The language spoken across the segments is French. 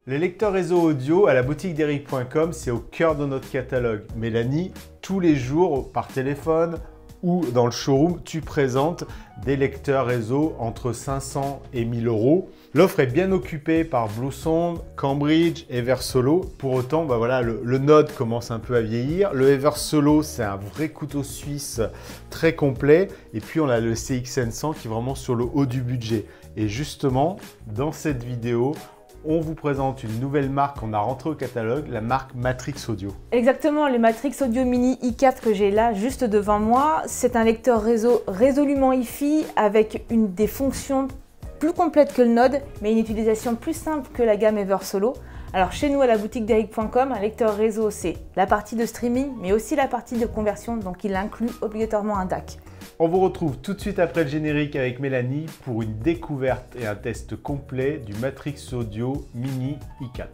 Les lecteurs réseau audio à la boutique d'Eric.com, c'est au cœur de notre catalogue. Mélanie, tous les jours, par téléphone ou dans le showroom, tu présentes des lecteurs réseau entre 500 et 1000 euros. L'offre est bien occupée par Bluesound, Cambridge, Eversolo. Pour autant, le Node commence un peu à vieillir. Le Eversolo, c'est un vrai couteau suisse très complet. Et puis, on a le CX-N100 qui est vraiment sur le haut du budget. Et justement, dans cette vidéo, on vous présente une nouvelle marque qu'on a rentrée au catalogue, la marque Matrix Audio. Exactement, le Matrix Audio Mini i4 que j'ai là juste devant moi, c'est un lecteur réseau résolument Hi-Fi avec des fonctions plus complètes que le Node, mais une utilisation plus simple que la gamme Eversolo. Alors chez nous à la boutique d'Eric.com, un lecteur réseau c'est la partie de streaming, mais aussi la partie de conversion, donc il inclut obligatoirement un DAC. On vous retrouve tout de suite après le générique avec Mélanie pour une découverte et un test complet du Matrix Audio Mini i4.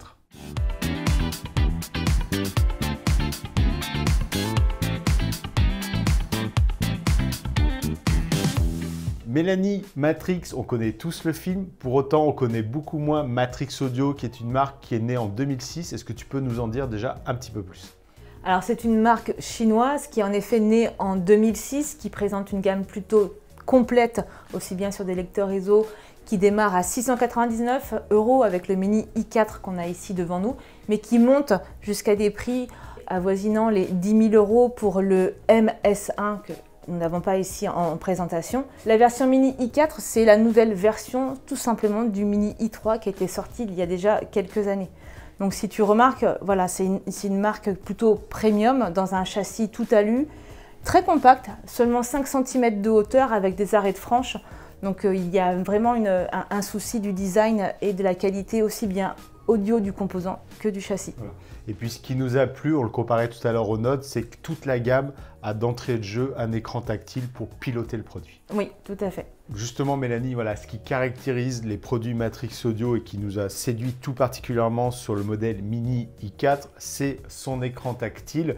Mélanie, Matrix, on connaît tous le film, pour autant on connaît beaucoup moins Matrix Audio qui est une marque qui est née en 2006. Est-ce que tu peux nous en dire déjà un petit peu plus ? Alors c'est une marque chinoise qui est en effet née en 2006, qui présente une gamme plutôt complète, aussi bien sur des lecteurs réseau qui démarrent à 699 € avec le Mini i4 qu'on a ici devant nous, mais qui monte jusqu'à des prix avoisinant les 10 000 € pour le MS1 que nous n'avons pas ici en présentation. La version Mini i4, c'est la nouvelle version tout simplement du Mini i3 qui a été sorti il y a déjà quelques années. Donc si tu remarques, voilà, c'est une marque plutôt premium dans un châssis tout alu, très compact, seulement 5 cm de hauteur avec des arêtes franches. Donc il y a vraiment un souci du design et de la qualité aussi bien audio du composant que du châssis. Voilà. Et puis ce qui nous a plu, on le comparait tout à l'heure au Node, c'est que toute la gamme a d'entrée de jeu un écran tactile pour piloter le produit. Oui, tout à fait. Justement Mélanie, voilà, ce qui caractérise les produits Matrix Audio et qui nous a séduit tout particulièrement sur le modèle Mini i4, c'est son écran tactile.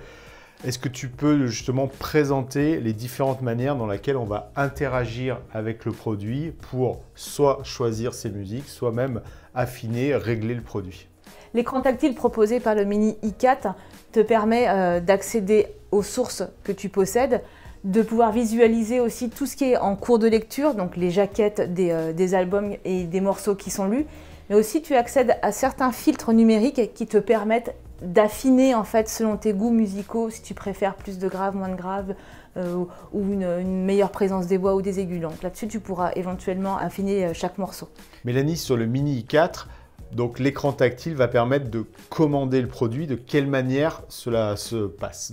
Est-ce que tu peux justement présenter les différentes manières dans lesquelles on va interagir avec le produit pour soit choisir ses musiques, soit même affiner, régler le produit? L'écran tactile proposé par le Mini i4 te permet d'accéder aux sources que tu possèdes, de pouvoir visualiser aussi tout ce qui est en cours de lecture, donc les jaquettes des albums et des morceaux qui sont lus, mais aussi tu accèdes à certains filtres numériques qui te permettent d'affiner en fait selon tes goûts musicaux, si tu préfères plus de graves, moins de graves, ou une meilleure présence des voix ou des aigus. Donc là-dessus, tu pourras éventuellement affiner chaque morceau. Mélanie, sur le Mini i4, donc l'écran tactile va permettre de commander le produit. De quelle manière cela se passe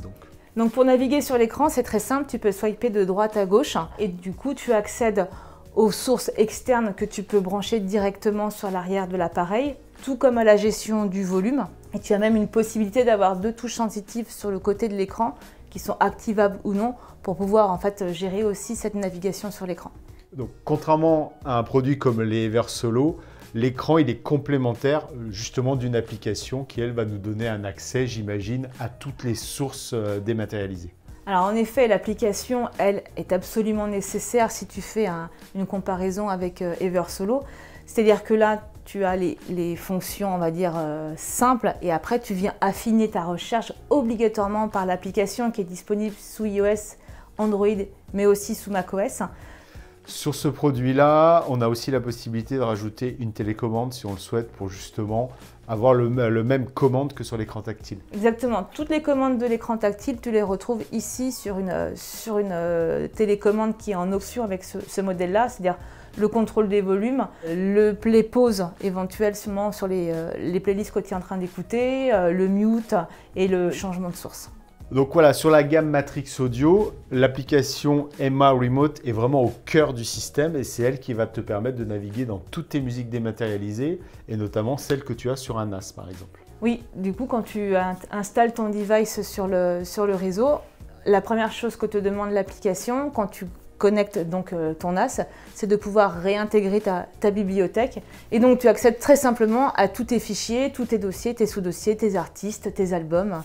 donc pour naviguer sur l'écran, c'est très simple, tu peux swiper de droite à gauche et du coup tu accèdes aux sources externes que tu peux brancher directement sur l'arrière de l'appareil, tout comme à la gestion du volume. Et tu as même une possibilité d'avoir 2 touches sensitives sur le côté de l'écran qui sont activables ou non pour pouvoir en fait gérer aussi cette navigation sur l'écran. Donc contrairement à un produit comme les Eversolo, l'écran il est complémentaire justement d'une application qui elle va nous donner un accès, j'imagine, à toutes les sources dématérialisées. Alors en effet, l'application, elle, est absolument nécessaire si tu fais une comparaison avec Eversolo. C'est-à-dire que là, tu as les fonctions, on va dire, simples et après tu viens affiner ta recherche obligatoirement par l'application qui est disponible sous iOS, Android, mais aussi sous macOS. Sur ce produit-là, on a aussi la possibilité de rajouter une télécommande si on le souhaite pour justement avoir le même commande que sur l'écran tactile. Exactement. Toutes les commandes de l'écran tactile, tu les retrouves ici sur une télécommande qui est en option avec ce modèle-là, c'est-à-dire le contrôle des volumes, le play pause éventuellement sur les playlists que tu es en train d'écouter, le mute et le changement de source. Donc voilà, sur la gamme Matrix Audio, l'application Emma Remote est vraiment au cœur du système et c'est elle qui va te permettre de naviguer dans toutes tes musiques dématérialisées et notamment celles que tu as sur un NAS par exemple. Oui, du coup quand tu installes ton device sur le réseau, la première chose que te demande l'application quand tu connecte donc ton NAS, c'est de pouvoir réintégrer ta bibliothèque. Et donc tu accèdes très simplement à tous tes fichiers, tous tes dossiers, tes sous-dossiers, tes artistes, tes albums,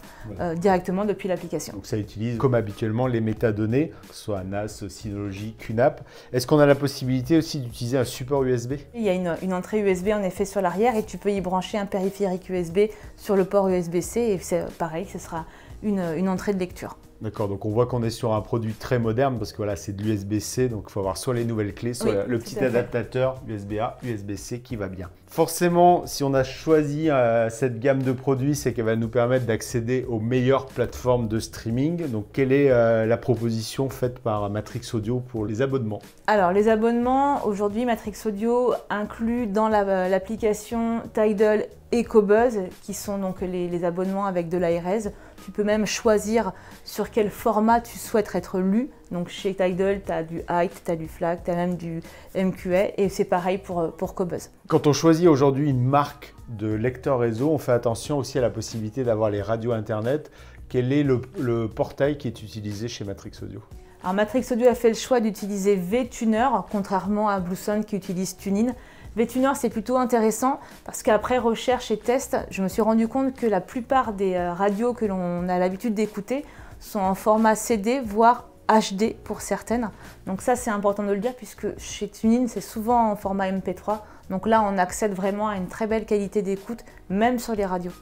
directement depuis l'application. Donc ça utilise comme habituellement les métadonnées, que ce soit NAS, Synology, QNAP. Est-ce qu'on a la possibilité aussi d'utiliser un support USB? Il y a une entrée USB en effet sur l'arrière et tu peux y brancher un périphérique USB sur le port USB-C et c'est pareil, ce sera une entrée de lecture. D'accord, donc on voit qu'on est sur un produit très moderne parce que voilà, c'est de l'USB-C, donc il faut avoir soit les nouvelles clés, soit le petit adaptateur USB-A, USB-C qui va bien. Forcément, si on a choisi cette gamme de produits, c'est qu'elle va nous permettre d'accéder aux meilleures plateformes de streaming. Donc quelle est la proposition faite par Matrix Audio pour les abonnements? Alors les abonnements, aujourd'hui Matrix Audio inclut dans l'application Tidal et Qobuz, qui sont donc les abonnements avec de l'ARS. Tu peux même choisir sur quel format tu souhaites être lu. Donc chez Tidal, tu as du height, tu as du FLAC, tu as même du MQA et c'est pareil pour Qobuz. Quand on choisit aujourd'hui une marque de lecteur réseau, on fait attention aussi à la possibilité d'avoir les radios internet. Quel est le portail qui est utilisé chez Matrix Audio? Alors Matrix Audio a fait le choix d'utiliser VTuner, contrairement à Bluesound qui utilise TuneIn. VTuner, c'est plutôt intéressant parce qu'après recherche et test, je me suis rendu compte que la plupart des radios que l'on a l'habitude d'écouter sont en format CD, voire HD pour certaines. Donc ça, c'est important de le dire puisque chez TuneIn, c'est souvent en format MP3. Donc là, on accède vraiment à une très belle qualité d'écoute, même sur les radios.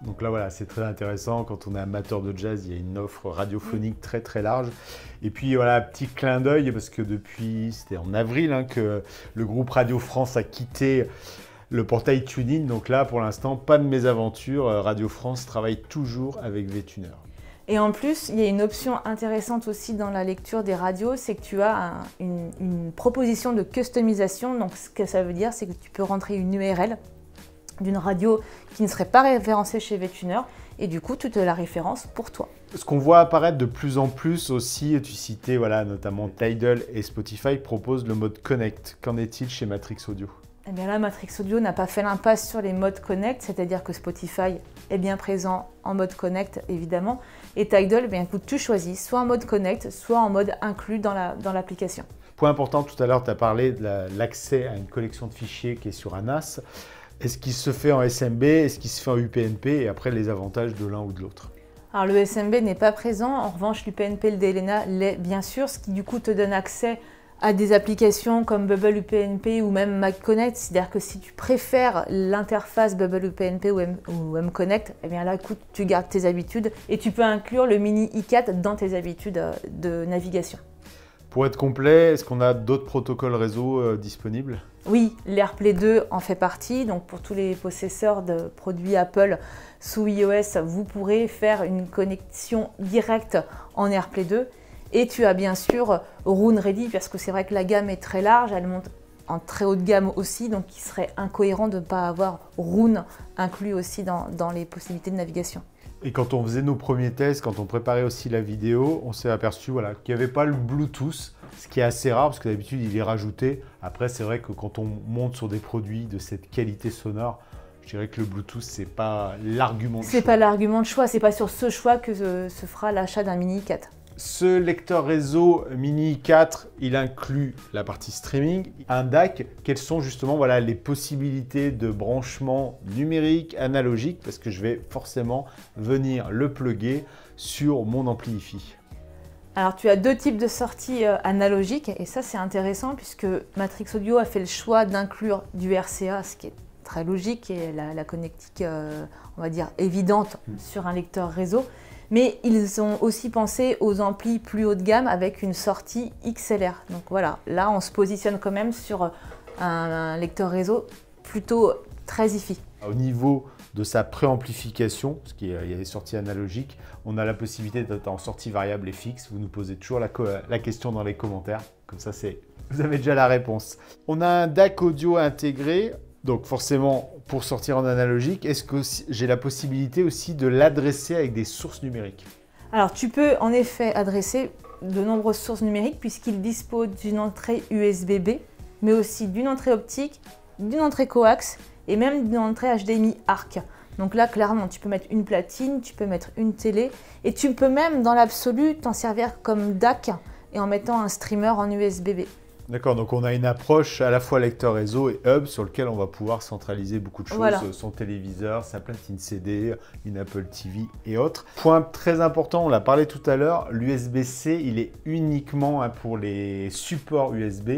Donc là, voilà, c'est très intéressant. Quand on est amateur de jazz, il y a une offre radiophonique très très large. Et puis voilà, petit clin d'œil, parce que c'était en avril que le groupe Radio France a quitté le portail TuneIn. Donc là, pour l'instant, pas de mésaventure. Radio France travaille toujours avec VTuner. Et en plus, il y a une option intéressante aussi dans la lecture des radios, c'est que tu as une proposition de customisation. Donc ce que ça veut dire, c'est que tu peux rentrer une URL d'une radio qui ne serait pas référencée chez VTuner et du coup, tu te la références pour toi. Ce qu'on voit apparaître de plus en plus aussi, tu citais notamment Tidal et Spotify proposent le mode Connect. Qu'en est-il chez Matrix Audio? Eh bien là, Matrix Audio n'a pas fait l'impasse sur les modes Connect, c'est-à-dire que Spotify est bien présent en mode Connect, évidemment. Et Tidal, écoute, tu choisis soit en mode Connect, soit en mode inclus dans l'application. Point important, tout à l'heure, tu as parlé de l'accès à une collection de fichiers qui est sur un NAS. Est-ce qu'il se fait en SMB? Est-ce qu'il se fait en UPnP? Et après, les avantages de l'un ou de l'autre? Alors le SMB n'est pas présent, en revanche l'UPnP, le DLNA l'est bien sûr, ce qui du coup te donne accès à des applications comme Bubble UPnP ou même MacConnect. C'est-à-dire que si tu préfères l'interface Bubble UPnP ou MConnect, eh bien là, écoute, tu gardes tes habitudes et tu peux inclure le mini i4 dans tes habitudes de navigation. Pour être complet, est-ce qu'on a d'autres protocoles réseau disponibles? Oui, l'AirPlay 2 en fait partie. Donc pour tous les possesseurs de produits Apple sous iOS, vous pourrez faire une connexion directe en AirPlay 2. Et tu as bien sûr Roon Ready, parce que c'est vrai que la gamme est très large, elle monte en très haute gamme aussi, donc il serait incohérent de ne pas avoir Roon inclus aussi dans les possibilités de navigation. Et quand on faisait nos premiers tests, quand on préparait aussi la vidéo, on s'est aperçu qu'il n'y avait pas le Bluetooth, ce qui est assez rare parce que d'habitude il est rajouté. Après, c'est vrai que quand on monte sur des produits de cette qualité sonore, je dirais que le Bluetooth, c'est pas l'argument de choix. C'est pas l'argument de choix, c'est pas sur ce choix que se fera l'achat d'un Mini i4. Ce lecteur réseau Mini i4, il inclut la partie streaming, un DAC. Quelles sont justement les possibilités de branchement numérique, analogique, parce que je vais forcément venir le plugger sur mon ampli hi-fi. Alors tu as deux types de sorties analogiques et ça c'est intéressant puisque Matrix Audio a fait le choix d'inclure du RCA, ce qui est très logique et la connectique on va dire évidente sur un lecteur réseau. Mais ils ont aussi pensé aux amplis plus haut de gamme avec une sortie XLR. Donc voilà, là on se positionne quand même sur un lecteur réseau plutôt très hi-fi. Au niveau de sa préamplification, parce qu'il y a des sorties analogiques, on a la possibilité d'être en sortie variable et fixe. Vous nous posez toujours la question dans les commentaires, comme ça vous avez déjà la réponse. On a un DAC audio intégré. Donc forcément, pour sortir en analogique, est-ce que j'ai la possibilité aussi de l'adresser avec des sources numériques? Alors tu peux en effet adresser de nombreuses sources numériques puisqu'il dispose d'une entrée USB-B, mais aussi d'une entrée optique, d'une entrée coax et même d'une entrée HDMI ARC. Donc là, clairement, tu peux mettre une platine, tu peux mettre une télé et tu peux même, dans l'absolu, t'en servir comme DAC, et en mettant un streamer en USB-B. D'accord, donc on a une approche à la fois lecteur réseau et hub sur lequel on va pouvoir centraliser beaucoup de choses, Voilà. Son téléviseur, sa platine CD, une Apple TV et autres. Point très important, on l'a parlé tout à l'heure, l'USB-C, il est uniquement pour les supports USB.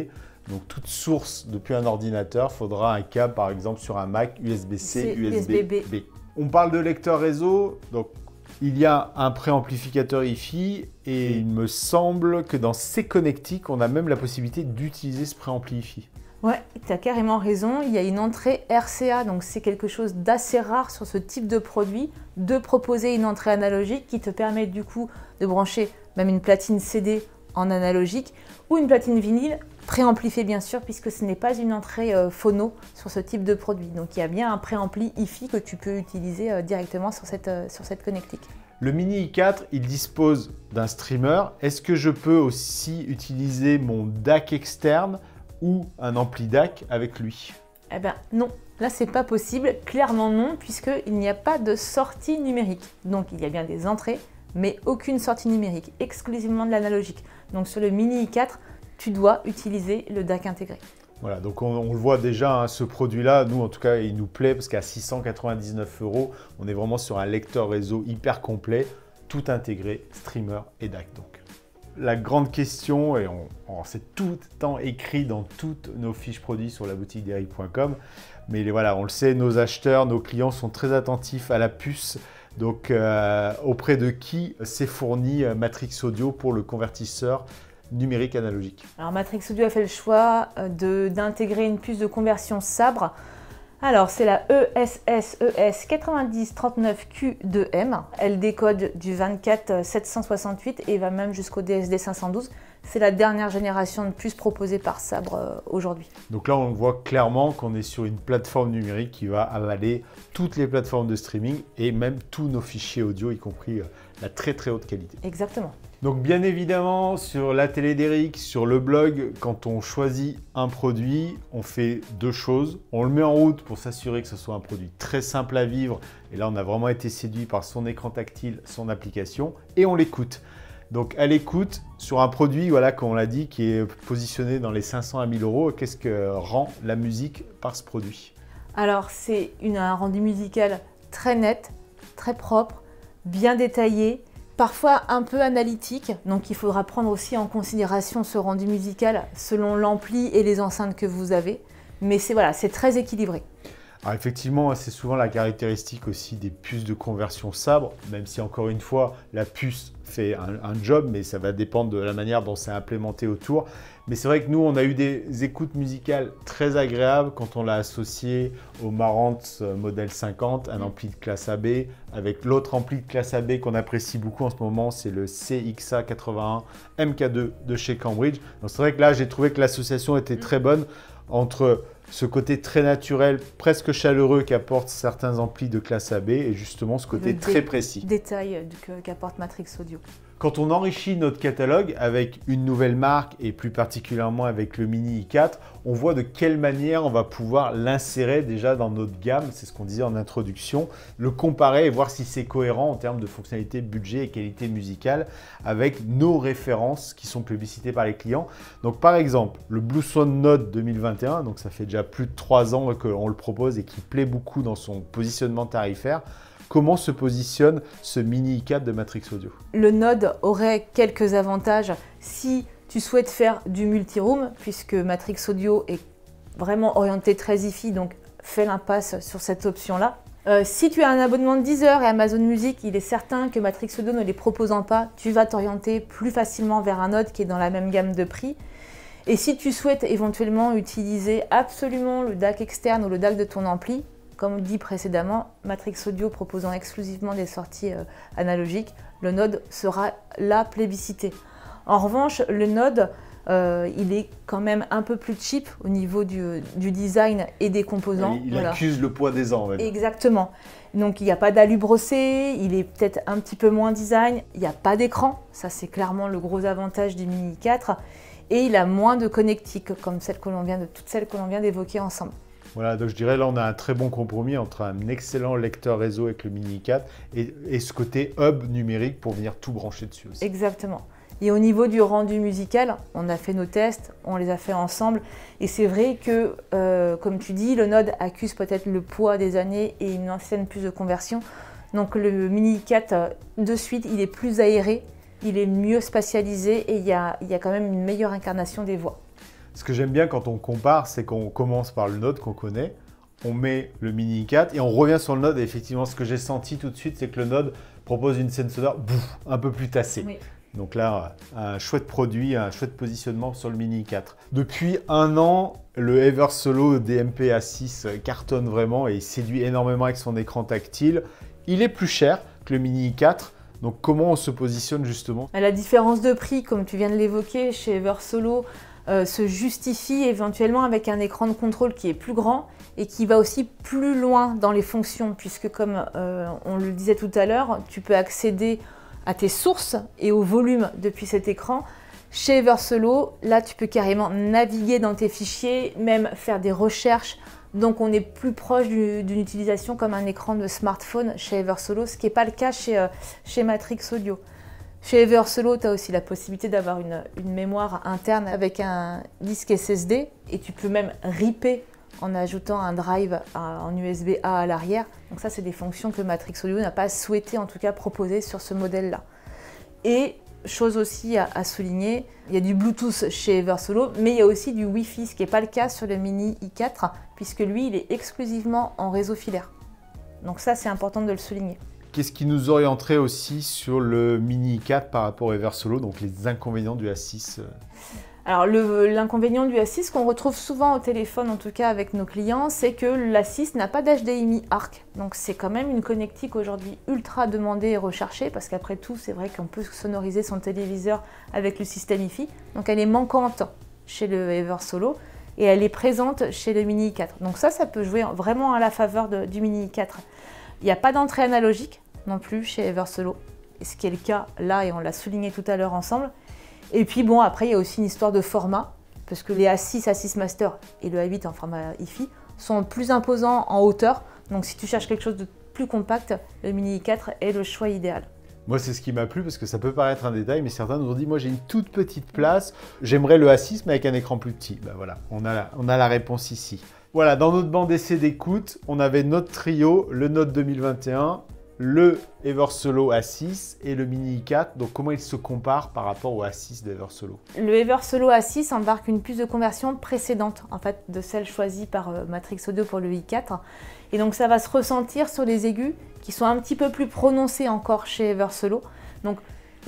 Donc toute source depuis un ordinateur, faudra un câble par exemple sur un Mac USB-C, USB-B. On parle de lecteur réseau, donc il y a un préamplificateur Hi-Fi et il me semble que dans ces connectiques, on a même la possibilité d'utiliser ce préampli Hi-Fi. Ouais, tu as carrément raison, il y a une entrée RCA, donc c'est quelque chose d'assez rare sur ce type de produit, de proposer une entrée analogique qui te permet du coup de brancher même une platine CD en analogique ou une platine vinyle préamplifiée bien sûr, puisque ce n'est pas une entrée phono sur ce type de produit. Donc il y a bien un préampli Hi-Fi que tu peux utiliser directement sur cette connectique. Le Mini i4, il dispose d'un streamer. Est-ce que je peux aussi utiliser mon DAC externe ou un ampli DAC avec lui? Eh bien non, là c'est pas possible, clairement non, puisqu'il n'y a pas de sortie numérique. Donc il y a bien des entrées, mais aucune sortie numérique, exclusivement de l'analogique. Donc sur le Mini i4, tu dois utiliser le DAC intégré. Voilà, donc on le voit déjà, hein, ce produit-là, nous en tout cas, il nous plaît parce qu'à 699 €, on est vraiment sur un lecteur réseau hyper complet, tout intégré, streamer et DAC donc. La grande question, et c'est tout le temps écrit dans toutes nos fiches produits sur la boutique d'Eric.com, mais voilà, on le sait, nos acheteurs, nos clients sont très attentifs à la puce. Donc auprès de qui s'est fourni Matrix Audio pour le convertisseur numérique analogique? Alors Matrix Audio a fait le choix d'intégrer une puce de conversion Sabre. Alors c'est la ESS 9039Q2M. Elle décode du 24768 et va même jusqu'au DSD 512. C'est la dernière génération de puces proposée par Sabre aujourd'hui. Donc là, on voit clairement qu'on est sur une plateforme numérique qui va avaler toutes les plateformes de streaming et même tous nos fichiers audio, y compris la très très haute qualité. Exactement. Donc bien évidemment, sur la télé d'Eric, sur le blog, quand on choisit un produit, on fait deux choses. On le met en route pour s'assurer que ce soit un produit très simple à vivre. Et là, on a vraiment été séduit par son écran tactile, son application, et on l'écoute. Donc à l'écoute, sur un produit, voilà, comme on l'a dit, qui est positionné dans les 500 à 1000 €, qu'est-ce que rend la musique par ce produit? Alors c'est un rendu musical très net, très propre, bien détaillé, parfois un peu analytique, donc il faudra prendre aussi en considération ce rendu musical selon l'ampli et les enceintes que vous avez, mais c'est très équilibré. Alors effectivement, c'est souvent la caractéristique aussi des puces de conversion Sabre, même si encore une fois, la puce fait un job, mais ça va dépendre de la manière dont c'est implémenté autour. Mais c'est vrai que nous, on a eu des écoutes musicales très agréables quand on l'a associé au Marantz modèle 50, un ampli de classe AB, avec l'autre ampli de classe AB qu'on apprécie beaucoup en ce moment, c'est le CXA81 MK2 de chez Cambridge. Donc c'est vrai que là, j'ai trouvé que l'association était très bonne entre ce côté très naturel, presque chaleureux qu'apportent certains amplis de classe AB et justement ce côté très précis. Détail qu'apporte Matrix Audio. Quand on enrichit notre catalogue avec une nouvelle marque et plus particulièrement avec le Mini i4, on voit de quelle manière on va pouvoir l'insérer déjà dans notre gamme, c'est ce qu'on disait en introduction, le comparer et voir si c'est cohérent en termes de fonctionnalité, budget et qualité musicale avec nos références qui sont plébiscitées par les clients. Donc par exemple, le Blue Swan Note 2021, donc ça fait déjà plus de 3 ans qu'on le propose et qui plaît beaucoup dans son positionnement tarifaire. Comment se positionne ce Mini i4 de Matrix Audio? Le Node aurait quelques avantages si tu souhaites faire du multi-room, puisque Matrix Audio est vraiment orienté très Hi-Fi, donc fais l'impasse sur cette option-là. Si tu as un abonnement de Deezer et Amazon Music, il est certain que Matrix Audio ne les proposant pas, tu vas t'orienter plus facilement vers un Node qui est dans la même gamme de prix. Et si tu souhaites éventuellement utiliser absolument le DAC externe ou le DAC de ton ampli, comme dit précédemment, Matrix Audio proposant exclusivement des sorties analogiques, le Node sera la plébiscité. En revanche, le Node, il est quand même un peu plus cheap au niveau du design et des composants. Il accuse le poids des ans. Exactement. Donc il n'y a pas d'alu brossé, il est peut-être un petit peu moins design, il n'y a pas d'écran, ça c'est clairement le gros avantage du Mini i4, et il a moins de connectiques comme toutes celles que l'on vient d'évoquer ensemble. Voilà, donc je dirais là on a un très bon compromis entre un excellent lecteur réseau avec le Mini i4 et ce côté hub numérique pour venir tout brancher dessus aussi. Exactement. Et au niveau du rendu musical, on a fait nos tests, on les a fait ensemble. Et c'est vrai que, comme tu dis, le Node accuse peut-être le poids des années et une ancienne puce de conversion. Donc le Mini i4, de suite, il est plus aéré, il est mieux spatialisé et il y a quand même une meilleure incarnation des voix. Ce que j'aime bien quand on compare, c'est qu'on commence par le Node qu'on connaît, on met le Mini i4 et on revient sur le Node. Et effectivement, ce que j'ai senti tout de suite, c'est que le Node propose une scène sonore un peu plus tassée. Oui. Donc là, un chouette produit, un chouette positionnement sur le Mini i4. Depuis un an, le Eversolo DMP A6 cartonne vraiment et il séduit énormément avec son écran tactile. Il est plus cher que le Mini i4. Donc comment on se positionne justement? La différence de prix, comme tu viens de l'évoquer, chez Eversolo, se justifie éventuellement avec un écran de contrôle qui est plus grand et qui va aussi plus loin dans les fonctions, puisque comme on le disait tout à l'heure, tu peux accéder à tes sources et au volume depuis cet écran. Chez Eversolo, là tu peux carrément naviguer dans tes fichiers, même faire des recherches, donc on est plus proche d'une utilisation comme un écran de smartphone chez Eversolo, ce qui n'est pas le cas chez Matrix Audio. Chez Eversolo, tu as aussi la possibilité d'avoir une mémoire interne avec un disque SSD et tu peux même ripper en ajoutant un drive en USB-A à l'arrière. Donc ça, c'est des fonctions que Matrix Audio n'a pas souhaité en tout cas proposer sur ce modèle-là. Et chose aussi à souligner, il y a du Bluetooth chez Eversolo, mais il y a aussi du Wi-Fi, ce qui n'est pas le cas sur le Mini i4, puisque lui, il est exclusivement en réseau filaire. Donc ça, c'est important de le souligner. Qu'est-ce qui nous orienterait aussi sur le Mini i4 par rapport à Eversolo, donc les inconvénients du A6? Alors l'inconvénient du A6 qu'on retrouve souvent au téléphone, en tout cas avec nos clients, c'est que l'A6 n'a pas d'HDMI ARC. Donc c'est quand même une connectique aujourd'hui ultra demandée et recherchée, parce qu'après tout, c'est vrai qu'on peut sonoriser son téléviseur avec le système Hi-Fi. Donc elle est manquante chez le Eversolo et elle est présente chez le Mini i4. Donc ça peut jouer vraiment à la faveur du Mini i4. Il n'y a pas d'entrée analogique non plus chez Eversolo, ce qui est le cas là et on l'a souligné tout à l'heure ensemble. Et puis bon, après il y a aussi une histoire de format, parce que les A6, A6 Master et le A8 en format Hi-Fi sont plus imposants en hauteur, donc si tu cherches quelque chose de plus compact, le Mini i4 est le choix idéal. Moi, c'est ce qui m'a plu parce que ça peut paraître un détail, mais certains nous ont dit, moi j'ai une toute petite place, j'aimerais le A6 mais avec un écran plus petit. Ben voilà, on a la réponse ici. Voilà, dans notre banc d'essai d'écoute, on avait notre trio, le Note 2021, le Eversolo A6 et le Mini i4. Donc comment ils se comparent par rapport au A6 d'Eversolo? Le Eversolo A6 embarque une puce de conversion précédente en fait de celle choisie par Matrix Audio pour le i4. Et donc ça va se ressentir sur les aigus qui sont un petit peu plus prononcés encore chez Eversolo. Donc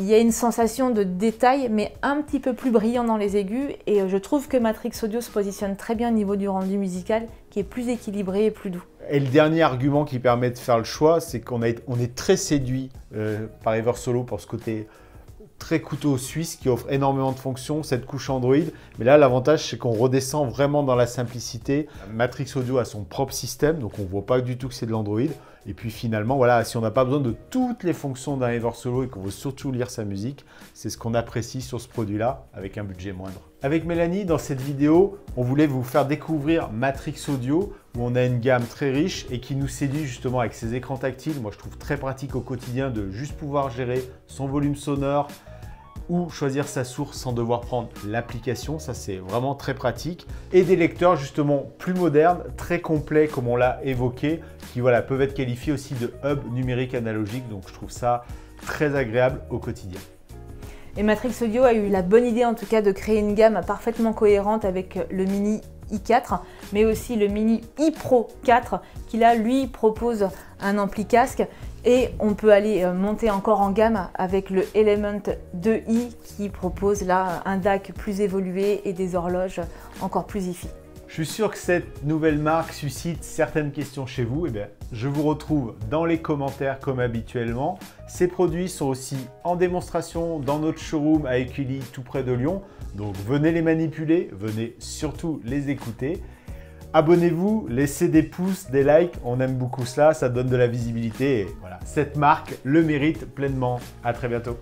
il y a une sensation de détail mais un petit peu plus brillant dans les aigus et je trouve que Matrix Audio se positionne très bien au niveau du rendu musical qui est plus équilibré et plus doux. Et le dernier argument qui permet de faire le choix, c'est qu'on est très séduit par Eversolo pour ce côté très couteau suisse qui offre énormément de fonctions, cette couche Android. Mais là, l'avantage, c'est qu'on redescend vraiment dans la simplicité. Matrix Audio a son propre système, donc on ne voit pas du tout que c'est de l'Android. Et puis finalement, voilà, si on n'a pas besoin de toutes les fonctions d'un Eversolo et qu'on veut surtout lire sa musique, c'est ce qu'on apprécie sur ce produit-là avec un budget moindre. Avec Mélanie, dans cette vidéo, on voulait vous faire découvrir Matrix Audio, où on a une gamme très riche et qui nous séduit justement avec ses écrans tactiles. Moi, je trouve très pratique au quotidien de juste pouvoir gérer son volume sonore ou choisir sa source sans devoir prendre l'application. Ça, c'est vraiment très pratique. Et des lecteurs justement plus modernes, très complets comme on l'a évoqué, qui voilà, peuvent être qualifiés aussi de hub numérique analogique. Donc, je trouve ça très agréable au quotidien. Et Matrix Audio a eu la bonne idée en tout cas de créer une gamme parfaitement cohérente avec le Mini i4, mais aussi le Mini iPro 4 qui là, lui, propose un ampli casque et on peut aller monter encore en gamme avec le Element 2i qui propose là un DAC plus évolué et des horloges encore plus Hi-Fi. Je suis sûr que cette nouvelle marque suscite certaines questions chez vous. Eh bien, je vous retrouve dans les commentaires comme habituellement. Ces produits sont aussi en démonstration dans notre showroom à Écully, tout près de Lyon. Donc venez les manipuler, venez surtout les écouter. Abonnez-vous, laissez des pouces, des likes, on aime beaucoup cela, ça donne de la visibilité et voilà, cette marque le mérite pleinement. À très bientôt.